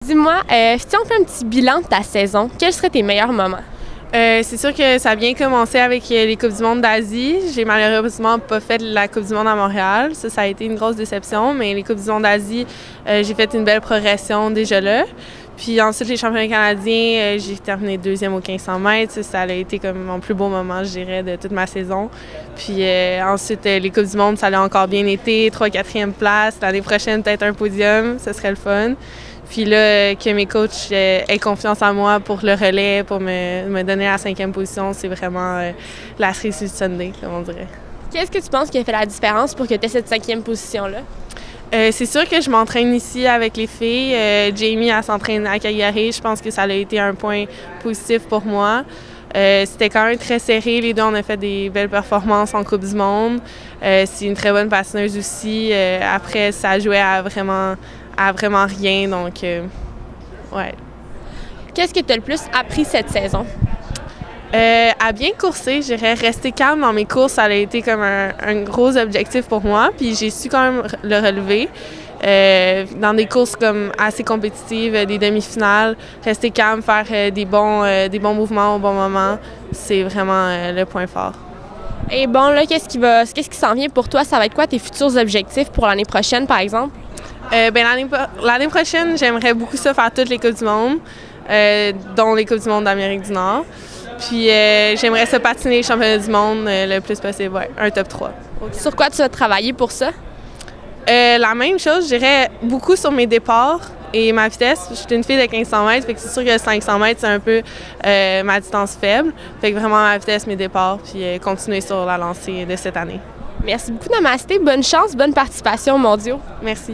Dis-moi, si on fait un petit bilan de ta saison, quels seraient tes meilleurs moments? C'est sûr que ça a bien commencé avec les Coupes du monde d'Asie. J'ai malheureusement pas fait la Coupe du monde à Montréal. Ça a été une grosse déception, mais les Coupes du monde d'Asie, j'ai fait une belle progression déjà là. Puis ensuite, les championnats canadiens, j'ai terminé deuxième au 1500 mètres. Ça a été comme mon plus beau moment, je dirais, de toute ma saison. Puis ensuite, les Coupes du monde, ça a encore bien été. 3e, 4e place. L'année prochaine, peut-être un podium. Ce serait le fun. Puis là, que mes coachs aient confiance en moi pour le relais, pour me donner la 5e position, c'est vraiment la cerise sur le Sunday, comme on dirait. Qu'est-ce que tu penses qui a fait la différence pour que tu aies cette 5e position-là? C'est sûr que je m'entraîne ici avec les filles. Jamie, elle s'entraîne à Calgary. Je pense que ça a été un point positif pour moi. C'était quand même très serré. Les deux, on a fait des belles performances en Coupe du monde. C'est une très bonne patineuse aussi. Après, ça jouait à vraiment rien. Donc, ouais. Qu'est-ce que tu as le plus appris cette saison? À bien courser, je dirais rester calme dans mes courses, ça a été comme un gros objectif pour moi. Puis j'ai su quand même le relever. Dans des courses comme assez compétitives, des demi-finales, rester calme, faire des bons mouvements au bon moment, c'est vraiment le point fort. Et bon, là, qu'est-ce qui s'en vient pour toi? Ça va être quoi tes futurs objectifs pour l'année prochaine, par exemple? L'année prochaine, j'aimerais beaucoup ça faire toutes les Coupes du monde, dont les Coupes du monde d'Amérique du Nord. Puis j'aimerais ça patiner les championnats du monde le plus possible, ouais, un top 3. Sur quoi tu vas travailler pour ça? La même chose, je dirais beaucoup sur mes départs et ma vitesse. Je suis une fille de 1500 mètres, fait que c'est sûr que 500 mètres, c'est un peu ma distance faible. Fait que vraiment ma vitesse, mes départs, puis continuer sur la lancée de cette année. Merci beaucoup, Namasté. Bonne chance, bonne participation aux mondiaux. Merci.